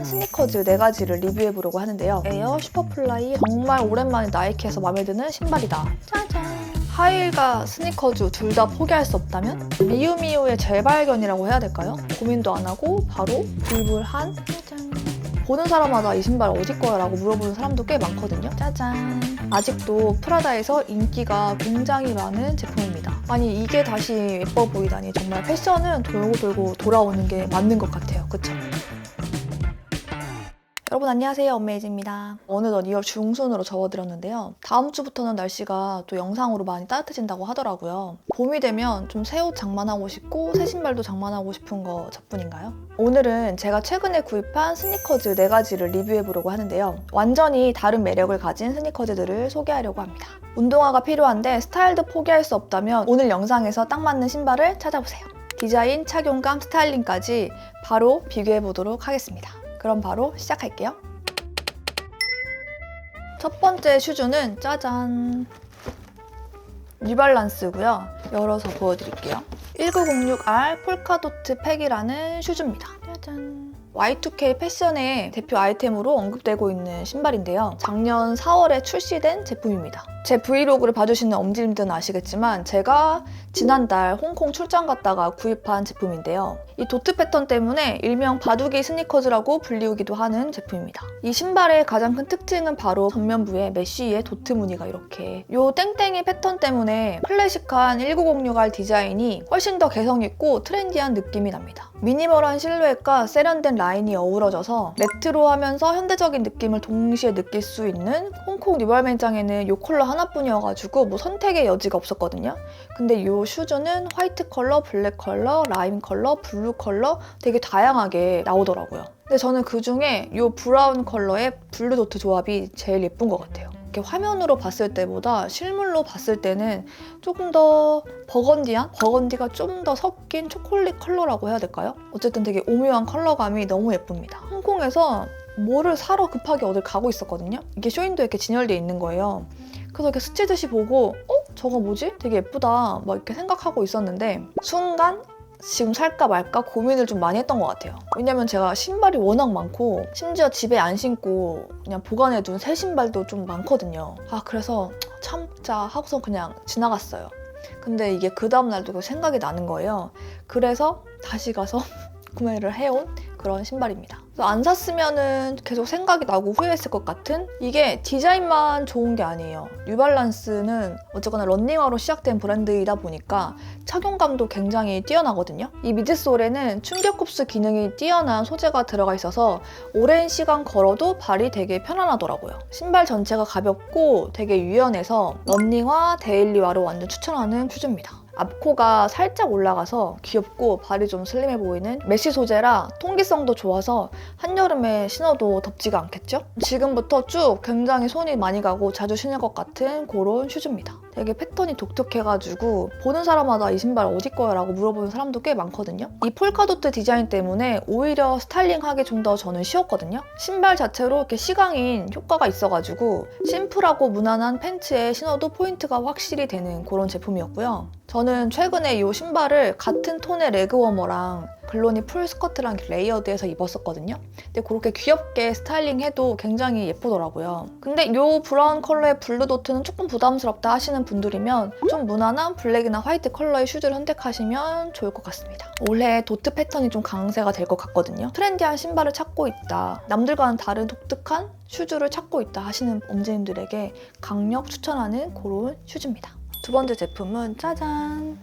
스니커즈 4가지를 리뷰해보려고 하는데요. 에어, 슈퍼플라이, 정말 오랜만에 나이키에서 마음에 드는 신발이다. 짜잔! 하이힐과 스니커즈 둘 다 포기할 수 없다면? 미우미우의 재발견이라고 해야 될까요? 고민도 안 하고 바로 구입을 한 짜잔! 보는 사람마다 이 신발 어디 거야? 라고 물어보는 사람도 꽤 많거든요. 짜잔! 아직도 프라다에서 인기가 굉장히 많은 제품입니다. 아니 이게 다시 예뻐 보이다니 정말 패션은 돌고 돌고 돌아오는 게 맞는 것 같아요. 그쵸? 여러분 안녕하세요, 엄메이즈입니다. 어느덧 2월 중순으로 접어들었는데요. 다음 주부터는 날씨가 또 영상으로 많이 따뜻해진다고 하더라고요. 봄이 되면 좀 새 옷 장만하고 싶고 새 신발도 장만하고 싶은 거 저뿐인가요? 오늘은 제가 최근에 구입한 스니커즈 4가지를 리뷰해보려고 하는데요. 완전히 다른 매력을 가진 스니커즈들을 소개하려고 합니다. 운동화가 필요한데 스타일도 포기할 수 없다면 오늘 영상에서 딱 맞는 신발을 찾아보세요. 디자인, 착용감, 스타일링까지 바로 비교해보도록 하겠습니다. 그럼 바로 시작할게요. 첫 번째 슈즈는 짜잔! 뉴발란스고요. 열어서 보여드릴게요. 1906R 폴카도트 팩이라는 슈즈입니다. 짜잔! Y2K 패션의 대표 아이템으로 언급되고 있는 신발인데요. 작년 4월에 출시된 제품입니다. 제 브이로그를 봐주시는 엄지님들은 아시겠지만 제가 지난달 홍콩 출장 갔다가 구입한 제품인데요. 이 도트 패턴 때문에 일명 바둑이 스니커즈라고 불리우기도 하는 제품입니다. 이 신발의 가장 큰 특징은 바로 전면부에 메쉬의 도트 무늬가 이렇게 이 땡땡이 패턴 때문에 클래식한 1906R 디자인이 훨씬 더 개성있고 트렌디한 느낌이 납니다. 미니멀한 실루엣과 세련된 라인이 어우러져서 레트로하면서 현대적인 느낌을 동시에 느낄 수 있는 홍콩 뉴발 매장에는 이 컬러 하나뿐이어가지고 뭐 선택의 여지가 없었거든요. 근데 이 슈즈는 화이트 컬러, 블랙 컬러, 라임 컬러, 블루 컬러 되게 다양하게 나오더라고요. 근데 저는 그중에 이 브라운 컬러의 블루 도트 조합이 제일 예쁜 것 같아요. 이렇게 화면으로 봤을 때보다 실물로 봤을 때는 조금 더 버건디가 좀 더 섞인 초콜릿 컬러라고 해야 될까요? 어쨌든 되게 오묘한 컬러감이 너무 예쁩니다. 홍콩에서 뭐를 사러 급하게 어딜 가고 있었거든요. 이게 쇼윈도에 이렇게 진열되어 있는 거예요. 그래서 이렇게 스치듯이 보고 저거 뭐지? 되게 예쁘다 막 이렇게 생각하고 있었는데 순간 지금 살까 말까 고민을 좀 많이 했던 것 같아요. 왜냐면 제가 신발이 워낙 많고 심지어 집에 안 신고 그냥 보관해둔 새 신발도 좀 많거든요. 그래서 참자 하고서 그냥 지나갔어요. 근데 이게 그 다음날도 생각이 나는 거예요. 그래서 다시 가서 구매를 해온 그런 신발입니다. 안 샀으면은 계속 생각이 나고 후회했을 것 같은 이게 디자인만 좋은 게 아니에요. 뉴발란스는 어쨌거나 런닝화로 시작된 브랜드이다 보니까 착용감도 굉장히 뛰어나거든요. 이 미드솔에는 충격 흡수 기능이 뛰어난 소재가 들어가 있어서 오랜 시간 걸어도 발이 되게 편안하더라고요. 신발 전체가 가볍고 되게 유연해서 런닝화, 데일리화로 완전 추천하는 슈즈입니다. 앞코가 살짝 올라가서 귀엽고 발이 좀 슬림해 보이는 메쉬 소재라 통기성도 좋아서 한여름에 신어도 덥지가 않겠죠? 지금부터 쭉 굉장히 손이 많이 가고 자주 신을 것 같은 그런 슈즈입니다. 되게 패턴이 독특해가지고 보는 사람마다 이 신발 어디 거야? 라고 물어보는 사람도 꽤 많거든요. 이 폴카도트 디자인 때문에 오히려 스타일링하기 좀 더 저는 쉬웠거든요. 신발 자체로 이렇게 시강인 효과가 있어가지고 심플하고 무난한 팬츠에 신어도 포인트가 확실히 되는 그런 제품이었고요. 저는 최근에 이 신발을 같은 톤의 레그 워머랑 글로니 풀 스커트랑 레이어드해서 입었었거든요. 근데 그렇게 귀엽게 스타일링해도 굉장히 예쁘더라고요. 근데 이 브라운 컬러의 블루 도트는 조금 부담스럽다 하시는 분들이면 좀 무난한 블랙이나 화이트 컬러의 슈즈를 선택하시면 좋을 것 같습니다. 올해 도트 패턴이 좀 강세가 될 것 같거든요. 트렌디한 신발을 찾고 있다, 남들과는 다른 독특한 슈즈를 찾고 있다 하시는 엄지님들에게 강력 추천하는 그런 슈즈입니다. 두 번째 제품은 짜잔!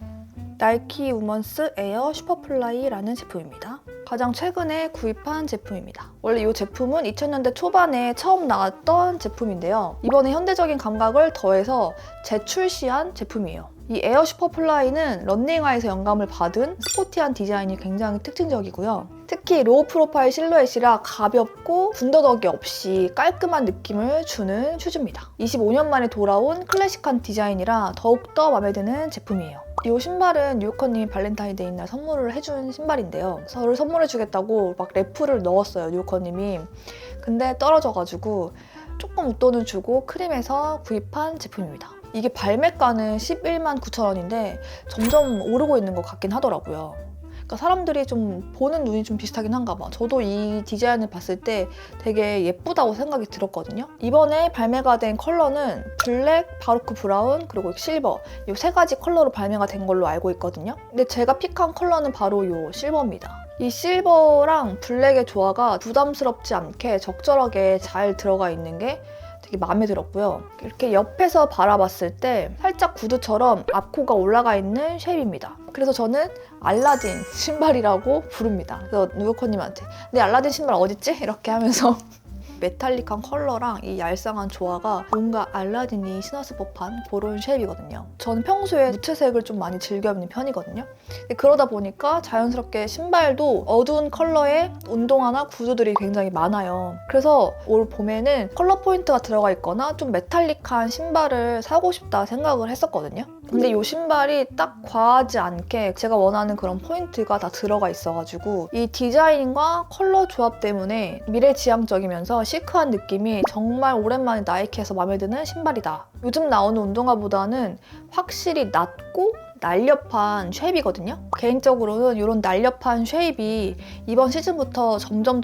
나이키 우먼스 에어 슈퍼플라이라는 제품입니다. 가장 최근에 구입한 제품입니다. 원래 이 제품은 2000년대 초반에 처음 나왔던 제품인데요. 이번에 현대적인 감각을 더해서 재출시한 제품이에요. 이 에어 슈퍼플라이는 런닝화에서 영감을 받은 스포티한 디자인이 굉장히 특징적이고요. 특히 로우 프로파일 실루엣이라 가볍고 군더더기 없이 깔끔한 느낌을 주는 슈즈입니다. 25년 만에 돌아온 클래식한 디자인이라 더욱더 마음에 드는 제품이에요. 이 신발은 뉴요커님이 발렌타인데이 날 선물을 해준 신발인데요. 저를 선물해주겠다고 막 래프를 넣었어요, 뉴요커님이. 근데 떨어져가지고 조금 웃돈을 주고 크림에서 구입한 제품입니다. 이게 발매가는 11만 9천 원인데 점점 오르고 있는 것 같긴 하더라고요. 그러니까 사람들이 좀 보는 눈이 좀 비슷하긴 한가 봐. 저도 이 디자인을 봤을 때 되게 예쁘다고 생각이 들었거든요. 이번에 발매가 된 컬러는 블랙, 바로크 브라운, 그리고 실버 이 세 가지 컬러로 발매가 된 걸로 알고 있거든요. 근데 제가 픽한 컬러는 바로 이 실버입니다. 이 실버랑 블랙의 조화가 부담스럽지 않게 적절하게 잘 들어가 있는 게 되게 마음에 들었고요. 이렇게 옆에서 바라봤을 때 살짝 구두처럼 앞코가 올라가 있는 쉐입입니다. 그래서 저는 알라딘 신발이라고 부릅니다. 그래서 누구커님한테 내 알라딘 신발 어딨지? 이렇게 하면서 메탈릭한 컬러랑 이 얄쌍한 조화가 뭔가 알라딘이 신었을 법한 그런 쉐입이거든요. 저는 평소에 무채색을 좀 많이 즐겨 입는 편이거든요. 그러다 보니까 자연스럽게 신발도 어두운 컬러의 운동화나 구두들이 굉장히 많아요. 그래서 올 봄에는 컬러 포인트가 들어가 있거나 좀 메탈릭한 신발을 사고 싶다 생각을 했었거든요. 근데 이 신발이 딱 과하지 않게 제가 원하는 그런 포인트가 다 들어가 있어가지고 이 디자인과 컬러 조합 때문에 미래지향적이면서 시크한 느낌이 정말 오랜만에 나이키에서 마음에 드는 신발이다. 요즘 나오는 운동화보다는 확실히 낮고 날렵한 쉐입이거든요. 개인적으로는 이런 날렵한 쉐입이 이번 시즌부터 점점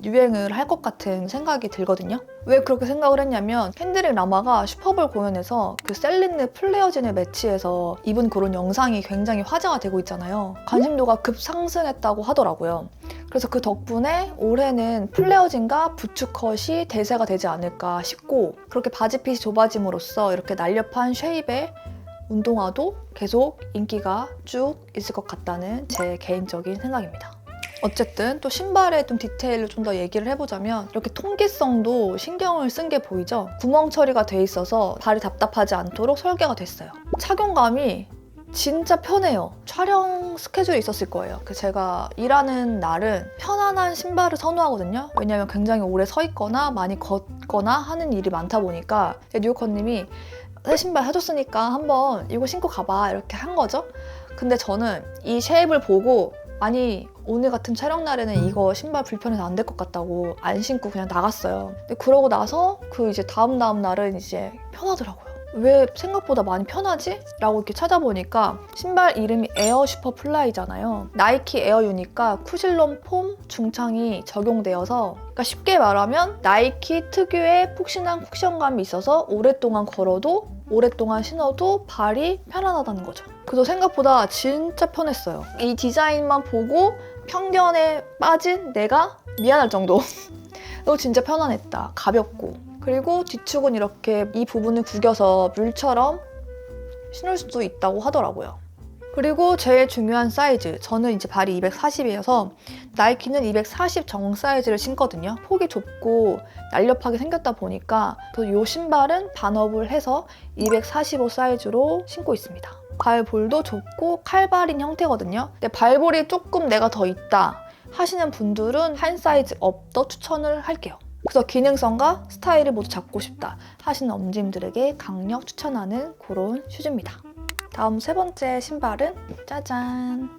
유행을 할 것 같은 생각이 들거든요. 왜 그렇게 생각을 했냐면 켄드릭 라마가 슈퍼볼 공연에서 그 셀린느 플레어진을 매치해서 입은 그런 영상이 굉장히 화제가 되고 있잖아요. 관심도가 급상승했다고 하더라고요. 그래서 그 덕분에 올해는 플레어진과 부츠컷이 대세가 되지 않을까 싶고 그렇게 바지핏이 좁아짐으로써 이렇게 날렵한 쉐입의 운동화도 계속 인기가 쭉 있을 것 같다는 제 개인적인 생각입니다. 어쨌든 또 신발의 좀 디테일을 좀 더 얘기를 해보자면 이렇게 통기성도 신경을 쓴 게 보이죠? 구멍 처리가 돼 있어서 발이 답답하지 않도록 설계가 됐어요. 착용감이 진짜 편해요. 촬영 스케줄이 있었을 거예요. 제가 일하는 날은 편안한 신발을 선호하거든요. 왜냐면 굉장히 오래 서 있거나 많이 걷거나 하는 일이 많다 보니까 뉴요커님이 새 신발 사줬으니까 한번 이거 신고 가봐 이렇게 한 거죠. 근데 저는 이 쉐입을 보고 아니 오늘 같은 촬영 날에는 이거 신발 불편해서 안 될 것 같다고 안 신고 그냥 나갔어요. 근데 그러고 나서 그 이제 다음 날은 이제 편하더라고요. 왜 생각보다 많이 편하지? 라고 이렇게 찾아보니까 신발 이름이 에어 슈퍼 플라이잖아요. 나이키 에어유니까 쿠실론 폼 중창이 적용되어서 그러니까 쉽게 말하면 나이키 특유의 푹신한 쿠션감이 있어서 오랫동안 걸어도 오랫동안 신어도 발이 편안하다는 거죠. 그래서 생각보다 진짜 편했어요. 이 디자인만 보고 편견에 빠진 내가 미안할 정도. 또 진짜 편안했다. 가볍고. 그리고 뒤축은 이렇게 이 부분을 구겨서 뮬처럼 신을 수도 있다고 하더라고요. 그리고 제일 중요한 사이즈. 저는 이제 발이 240이어서 나이키는 240 정 사이즈를 신거든요. 폭이 좁고 날렵하게 생겼다 보니까 이 신발은 반업을 해서 245 사이즈로 신고 있습니다. 발볼도 좁고 칼발인 형태거든요. 근데 발볼이 조금 내가 더 있다 하시는 분들은 한 사이즈 업 더 추천을 할게요. 그래서 기능성과 스타일을 모두 잡고 싶다 하시는 엄지들에게 강력 추천하는 그런 슈즈입니다. 다음 세 번째 신발은 짜잔!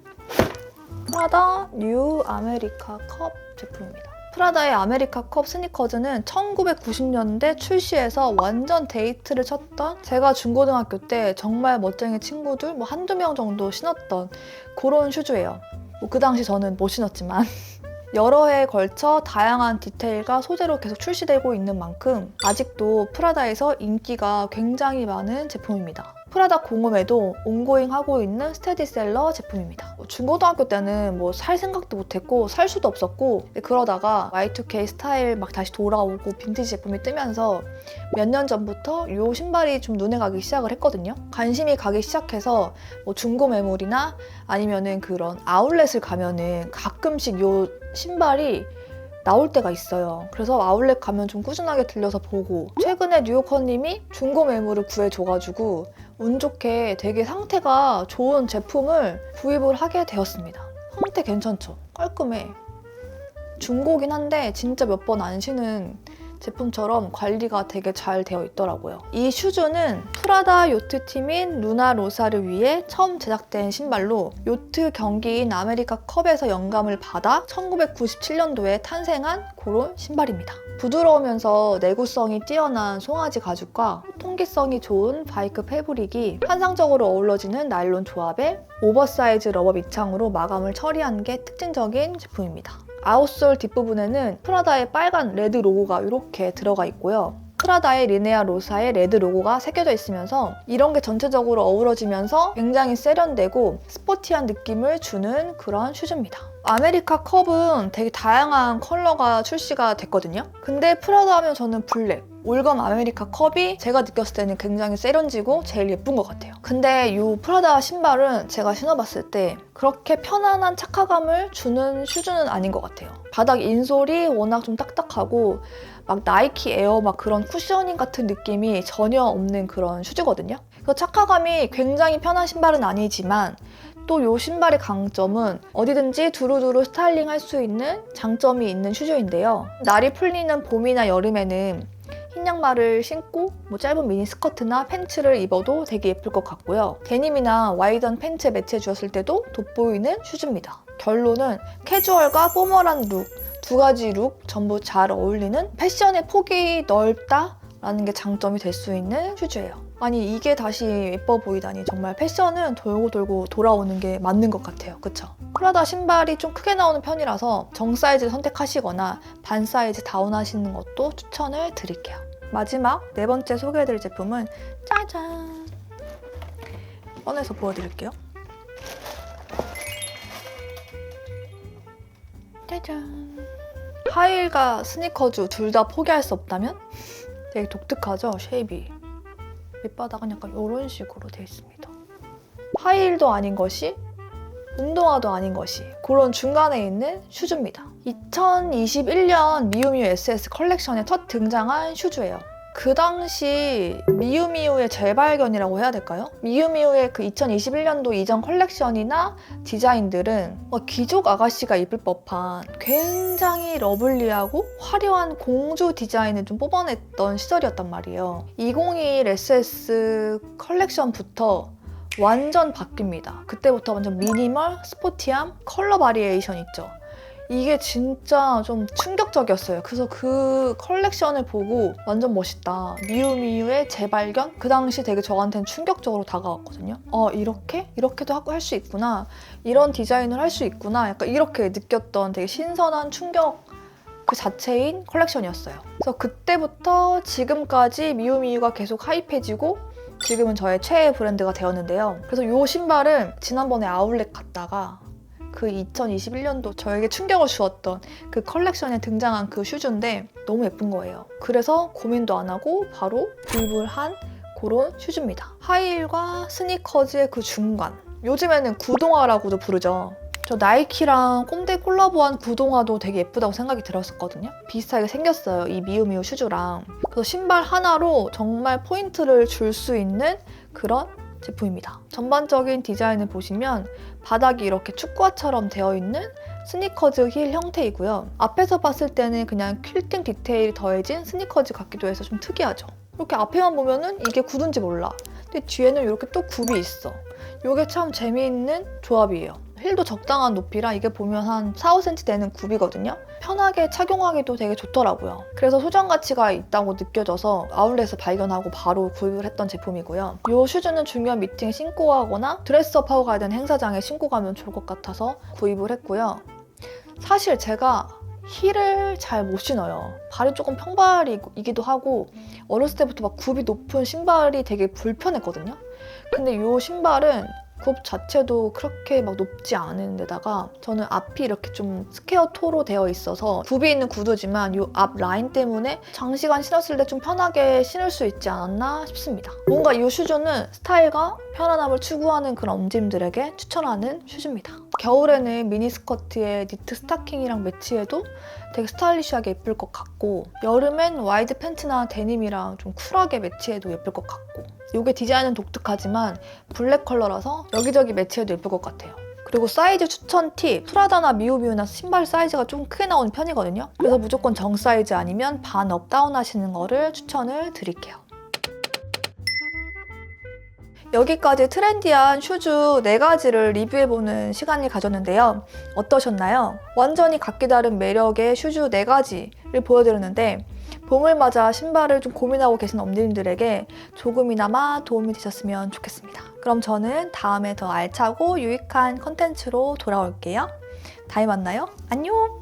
프라다 뉴 아메리카 컵 제품입니다. 프라다의 아메리카 컵 스니커즈는 1990년대 출시해서 완전 데이트를 쳤던 제가 중고등학교 때 정말 멋쟁이 친구들 한두 명 정도 신었던 그런 슈즈예요. 그 당시 저는 못 신었지만 여러 해에 걸쳐 다양한 디테일과 소재로 계속 출시되고 있는 만큼 아직도 프라다에서 인기가 굉장히 많은 제품입니다. 프라다 공홈에도 온고잉하고 있는 스테디셀러 제품입니다. 중고등학교 때는 살 생각도 못했고 살 수도 없었고 그러다가 Y2K 스타일 다시 돌아오고 빈티지 제품이 뜨면서 몇 년 전부터 이 신발이 좀 눈에 가기 시작을 했거든요. 관심이 가기 시작해서 중고 매물이나 아니면은 그런 아울렛을 가면은 가끔씩 이 신발이 나올 때가 있어요. 그래서 아울렛 가면 좀 꾸준하게 들려서 보고 최근에 뉴요커님이 중고 매물을 구해줘가지고 운 좋게 되게 상태가 좋은 제품을 구입을 하게 되었습니다. 상태 괜찮죠? 깔끔해. 중고긴 한데 진짜 몇 번 안 신은 제품처럼 관리가 되게 잘 되어 있더라고요. 이 슈즈는 프라다 요트 팀인 루나 로사를 위해 처음 제작된 신발로 요트 경기인 아메리카 컵에서 영감을 받아 1997년도에 탄생한 그런 신발입니다. 부드러우면서 내구성이 뛰어난 송아지 가죽과 통기성이 좋은 바이크 패브릭이 환상적으로 어우러지는 나일론 조합에 오버사이즈 러버 밑창으로 마감을 처리한 게 특징적인 제품입니다. 아웃솔 뒷부분에는 프라다의 빨간 레드 로고가 이렇게 들어가 있고요. 프라다의 리네아 로사의 레드 로고가 새겨져 있으면서 이런 게 전체적으로 어우러지면서 굉장히 세련되고 스포티한 느낌을 주는 그런 슈즈입니다. 아메리카 컵은 되게 다양한 컬러가 출시가 됐거든요. 근데 프라다 하면 저는 블랙, 올검 아메리카 컵이 제가 느꼈을 때는 굉장히 세련지고 제일 예쁜 것 같아요. 근데 이 프라다 신발은 제가 신어봤을 때 그렇게 편안한 착화감을 주는 슈즈는 아닌 것 같아요. 바닥 인솔이 워낙 좀 딱딱하고 막 나이키 에어 막 그런 쿠셔닝 같은 느낌이 전혀 없는 그런 슈즈거든요. 그래서 착화감이 굉장히 편한 신발은 아니지만 또 이 신발의 강점은 어디든지 두루두루 스타일링 할 수 있는 장점이 있는 슈즈인데요. 날이 풀리는 봄이나 여름에는 흰 양말을 신고 짧은 미니 스커트나 팬츠를 입어도 되게 예쁠 것 같고요. 데님이나 와이던 팬츠에 매치해 주었을 때도 돋보이는 슈즈입니다. 결론은 캐주얼과 포멀한 룩, 두 가지 룩 전부 잘 어울리는 패션의 폭이 넓다라는 게 장점이 될 수 있는 슈즈예요. 아니 이게 다시 예뻐 보이다니 정말 패션은 돌고 돌고 돌아오는 게 맞는 것 같아요. 그쵸? 프라다 신발이 좀 크게 나오는 편이라서 정 사이즈를 선택하시거나 반 사이즈 다운하시는 것도 추천을 드릴게요. 마지막 네 번째 소개해드릴 제품은 짜잔! 꺼내서 보여드릴게요. 짜잔! 하이힐과 스니커즈 둘 다 포기할 수 없다면? 되게 독특하죠? 쉐입이. 밑바닥은 약간 이런 식으로 되어 있습니다. 하이힐도 아닌 것이 운동화도 아닌 것이 그런 중간에 있는 슈즈입니다. 2021년 미우미우 SS 컬렉션에 첫 등장한 슈즈예요. 그 당시 미우미우의 재발견이라고 해야 될까요? 미우미우의 그 2021년도 이전 컬렉션이나 디자인들은 귀족 아가씨가 입을 법한 굉장히 러블리하고 화려한 공주 디자인을 좀 뽑아냈던 시절이었단 말이에요. 2021 SS 컬렉션부터 완전 바뀝니다. 그때부터 완전 미니멀, 스포티함, 컬러 바리에이션 있죠. 이게 진짜 좀 충격적이었어요. 그래서 그 컬렉션을 보고 완전 멋있다. 미우미우의 재발견? 그 당시 되게 저한테는 충격적으로 다가왔거든요. 이렇게도 하고 할 수 있구나. 이런 디자인을 할 수 있구나. 약간 이렇게 느꼈던 되게 신선한 충격 그 자체인 컬렉션이었어요. 그래서 그때부터 지금까지 미우미우가 계속 하이해지고 지금은 저의 최애 브랜드가 되었는데요. 그래서 이 신발은 지난번에 아울렛 갔다가 그 2021년도 저에게 충격을 주었던 그 컬렉션에 등장한 그 슈즈인데 너무 예쁜 거예요. 그래서 고민도 안 하고 바로 구입을 한 그런 슈즈입니다. 하이힐과 스니커즈의 그 중간. 요즘에는 구동화라고도 부르죠. 저 나이키랑 꼼데 콜라보한 구동화도 되게 예쁘다고 생각이 들었었거든요. 비슷하게 생겼어요. 이 미우미우 슈즈랑. 그래서 신발 하나로 정말 포인트를 줄 수 있는 그런 제품입니다. 전반적인 디자인을 보시면 바닥이 이렇게 축구화처럼 되어 있는 스니커즈 힐 형태이고요. 앞에서 봤을 때는 그냥 퀼팅 디테일이 더해진 스니커즈 같기도 해서 좀 특이하죠. 이렇게 앞에만 보면은 이게 구두인지 몰라. 근데 뒤에는 이렇게 또 굽이 있어. 이게 참 재미있는 조합이에요. 힐도 적당한 높이라 이게 보면 한 4, 5cm 되는 굽이거든요. 편하게 착용하기도 되게 좋더라고요. 그래서 소장 가치가 있다고 느껴져서 아울렛에서 발견하고 바로 구입을 했던 제품이고요. 이 슈즈는 중요한 미팅에 신고 가거나 드레스업하고 가야 되는 행사장에 신고 가면 좋을 것 같아서 구입을 했고요. 사실 제가 힐을 잘 못 신어요. 발이 조금 평발이기도 하고 어렸을 때부터 막 굽이 높은 신발이 되게 불편했거든요. 근데 이 신발은 굽 자체도 그렇게 막 높지 않은 데다가 저는 앞이 이렇게 좀 스퀘어 토로 되어 있어서 굽이 있는 구두지만 이 앞 라인 때문에 장시간 신었을 때 좀 편하게 신을 수 있지 않았나 싶습니다. 뭔가 이 슈즈는 스타일과 편안함을 추구하는 그런 엄지들에게 추천하는 슈즈입니다. 겨울에는 미니스커트에 니트 스타킹이랑 매치해도 되게 스타일리시하게 예쁠 것 같고 여름엔 와이드 팬츠나 데님이랑 좀 쿨하게 매치해도 예쁠 것 같고 이게 디자인은 독특하지만 블랙 컬러라서 여기저기 매치해도 예쁠 것 같아요. 그리고 사이즈 추천 팁, 프라다나 미우미우나 신발 사이즈가 좀 크게 나오는 편이거든요. 그래서 무조건 정 사이즈 아니면 반업 다운 하시는 거를 추천을 드릴게요. 여기까지 트렌디한 슈즈 4가지를 리뷰해보는 시간을 가졌는데요. 어떠셨나요? 완전히 각기 다른 매력의 슈즈 4가지를 보여드렸는데 봄을 맞아 신발을 좀 고민하고 계신 엄님들에게 조금이나마 도움이 되셨으면 좋겠습니다. 그럼 저는 다음에 더 알차고 유익한 컨텐츠로 돌아올게요. 다음에 만나요. 안녕!